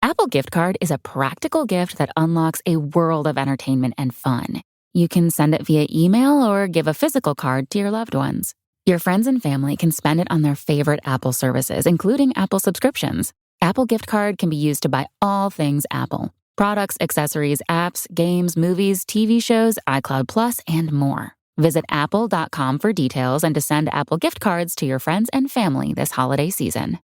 Apple Gift Card is a practical gift that unlocks a world of entertainment and fun. You can send it via email or give a physical card to your loved ones. Your friends and family can spend it on their favorite Apple services, including Apple subscriptions. Apple Gift Card can be used to buy all things Apple. Products, accessories, apps, games, movies, TV shows, iCloud Plus, and more. Visit apple.com for details and to send Apple Gift Cards to your friends and family this holiday season.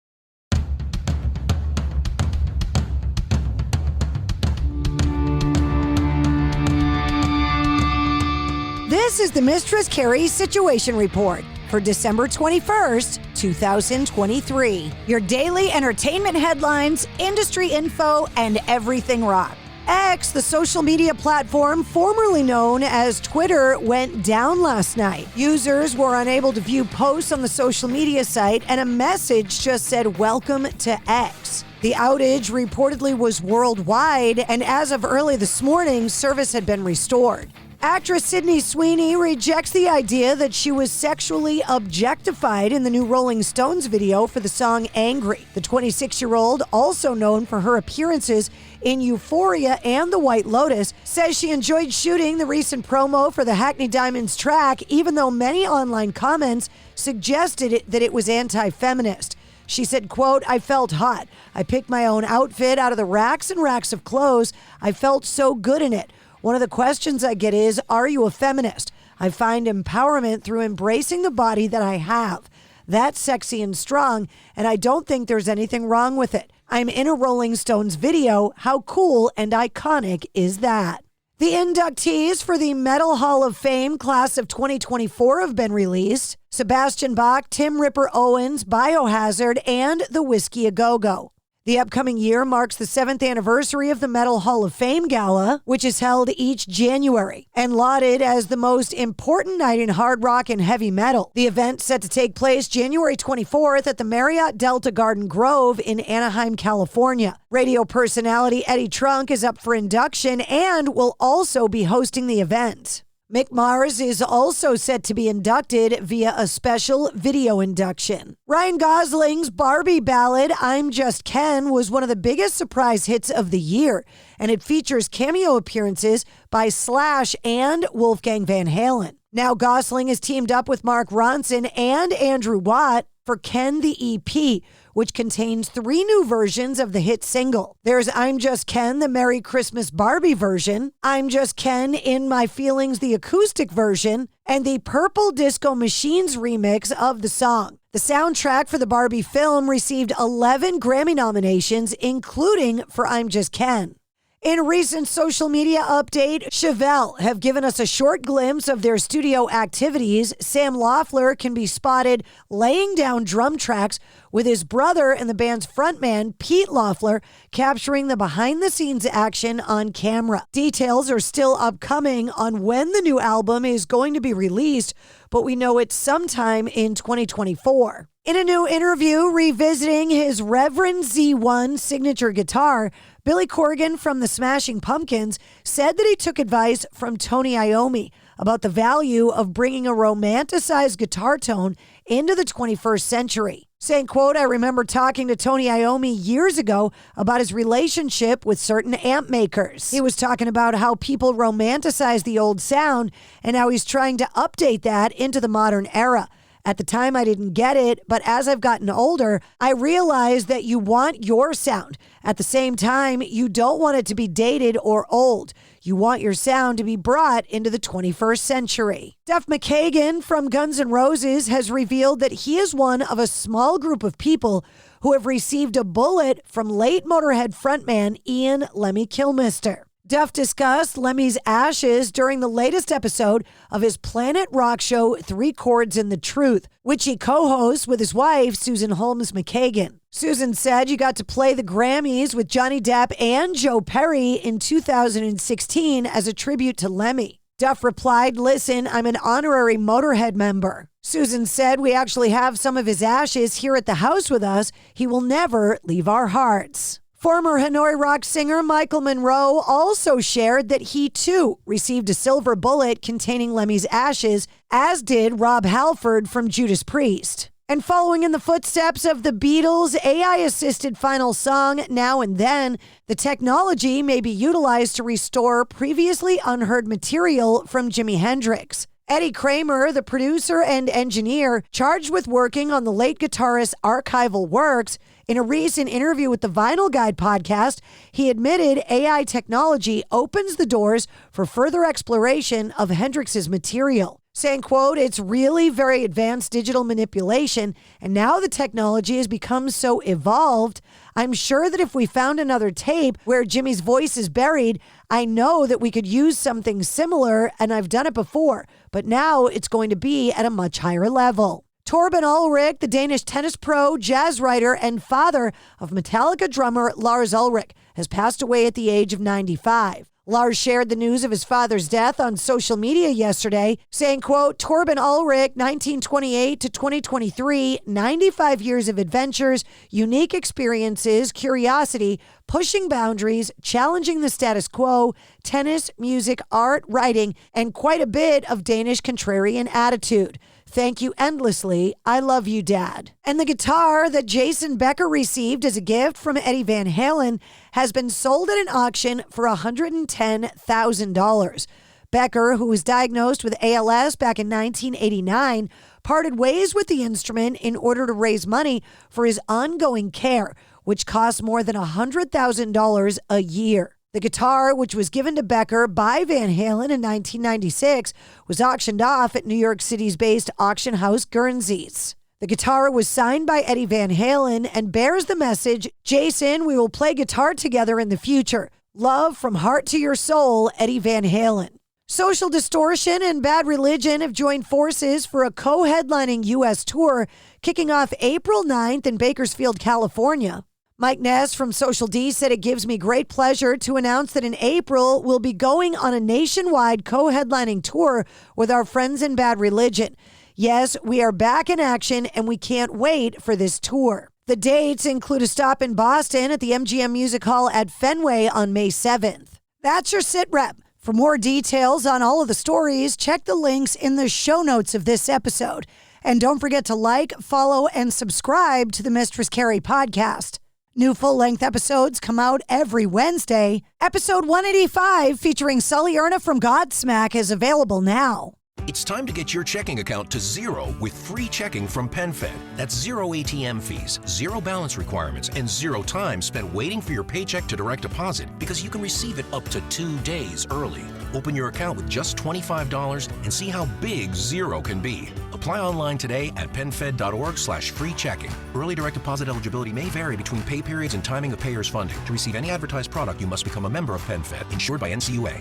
This is the Mistress Carrie Situation Report for December 21st, 2023. Your daily entertainment headlines, industry info, and everything rock. X, the social media platform formerly known as Twitter, went down last night. Users were unable to view posts on the social media site, and a message just said, "Welcome to X." The outage reportedly was worldwide, and as of early this morning, service had been restored. Actress Sydney Sweeney rejects the idea that she was sexually objectified in the new Rolling Stones video for the song Angry. The 26-year-old, also known for her appearances in Euphoria and The White Lotus, says she enjoyed shooting the recent promo for the Hackney Diamonds track, even though many online comments suggested that it was anti-feminist. She said, quote, "I felt hot. I picked my own outfit out of the racks and racks of clothes. I felt so good in it. One of the questions I get is, are you a feminist? I find empowerment through embracing the body that I have. That's sexy and strong, and I don't think there's anything wrong with it. I'm in a Rolling Stones video. How cool and iconic is that?" The inductees for the Metal Hall of Fame class of 2024 have been released. Sebastian Bach, Tim Ripper Owens, Biohazard, and the Whiskey A Go-Go. The upcoming year marks the 7th anniversary of the Metal Hall of Fame Gala, which is held each January and lauded as the most important night in hard rock and heavy metal. The event set to take place January 24th at the Marriott Delta Garden Grove in Anaheim, California. Radio personality Eddie Trunk is up for induction and will also be hosting the event. Mick Mars is also set to be inducted via a special video induction. Ryan Gosling's Barbie ballad, I'm Just Ken, was one of the biggest surprise hits of the year, and it features cameo appearances by Slash and Wolfgang Van Halen. Now Gosling has teamed up with Mark Ronson and Andrew Watt for Ken the EP, which contains 3 new versions of the hit single. There's I'm Just Ken, the Merry Christmas Barbie version, I'm Just Ken in My Feelings, the acoustic version, and the Purple Disco Machines remix of the song. The soundtrack for the Barbie film received 11 Grammy nominations, including for I'm Just Ken. In a recent social media update, Chevelle have given us a short glimpse of their studio activities. Sam Loeffler can be spotted laying down drum tracks with his brother and the band's frontman, Pete Loeffler, capturing the behind-the-scenes action on camera. Details are still upcoming on when the new album is going to be released, but we know it's sometime in 2024. In a new interview revisiting his Reverend Z1 signature guitar, Billy Corgan from the Smashing Pumpkins said that he took advice from Tony Iommi about the value of bringing a romanticized guitar tone into the 21st century. Saying, quote, "I remember talking to Tony Iommi years ago about his relationship with certain amp makers. He was talking about how people romanticize the old sound and how he's trying to update that into the modern era. At the time, I didn't get it, but as I've gotten older, I realized that you want your sound. At the same time, you don't want it to be dated or old. You want your sound to be brought into the 21st century." Duff McKagan from Guns N' Roses has revealed that he is one of a small group of people who have received a bullet from late Motorhead frontman Ian Lemmy Kilmister. Duff discussed Lemmy's ashes during the latest episode of his Planet Rock show 3 Chords and the Truth, which he co-hosts with his wife, Susan Holmes McKagan. Susan said, "You got to play the Grammys with Johnny Depp and Joe Perry in 2016 as a tribute to Lemmy." Duff replied, "Listen, I'm an honorary Motorhead member." Susan said, "We actually have some of his ashes here at the house with us. He will never leave our hearts." Former Hanoi rock singer Michael Monroe also shared that he too received a silver bullet containing Lemmy's ashes, as did Rob Halford from Judas Priest. And following in the footsteps of the Beatles' AI-assisted final song, Now and Then, the technology may be utilized to restore previously unheard material from Jimi Hendrix. Eddie Kramer, the producer and engineer charged with working on the late guitarist's archival works, in a recent interview with the Vinyl Guide podcast, he admitted AI technology opens the doors for further exploration of Hendrix's material, saying, quote, "It's really very advanced digital manipulation, and now the technology has become so evolved. I'm sure that if we found another tape where Jimmy's voice is buried, I know that we could use something similar, and I've done it before, but now it's going to be at a much higher level." Torben Ulrich, the Danish tennis pro, jazz writer, and father of Metallica drummer Lars Ulrich, has passed away at the age of 95. Lars shared the news of his father's death on social media yesterday, saying, quote, "Torben Ulrich, 1928 to 2023, 95 years of adventures, unique experiences, curiosity, pushing boundaries, challenging the status quo, tennis, music, art, writing, and quite a bit of Danish contrarian attitude. Thank you endlessly. I love you, Dad." And the guitar that Jason Becker received as a gift from Eddie Van Halen has been sold at an auction for $110,000. Becker, who was diagnosed with ALS back in 1989, parted ways with the instrument in order to raise money for his ongoing care, which costs more than $100,000 a year. The guitar, which was given to Becker by Van Halen in 1996, was auctioned off at New York City's based auction house Guernsey's. The guitar was signed by Eddie Van Halen and bears the message, "Jason, we will play guitar together in the future. Love from heart to your soul, Eddie Van Halen." Social Distortion and Bad Religion have joined forces for a co-headlining U.S. tour kicking off April 9th in Bakersfield, California. Mike Ness from Social D said, "It gives me great pleasure to announce that in April, we'll be going on a nationwide co-headlining tour with our friends in Bad Religion. Yes, we are back in action and we can't wait for this tour." The dates include a stop in Boston at the MGM Music Hall at Fenway on May 7th. That's your sit rep. For more details on all of the stories, check the links in the show notes of this episode. And don't forget to like, follow, and subscribe to the Mistress Carrie Podcast. New full-length episodes come out every Wednesday. Episode 185, featuring Sully Erna from Godsmack, is available now. It's time to get your checking account to zero with free checking from PenFed. That's zero ATM fees, zero balance requirements, and zero time spent waiting for your paycheck to direct deposit because you can receive it up to 2 days early. Open your account with just $25 and see how big zero can be. Apply online today at penfed.org/free checking. Early direct deposit eligibility may vary between pay periods and timing of payer's funding. To receive any advertised product, you must become a member of PenFed, insured by NCUA.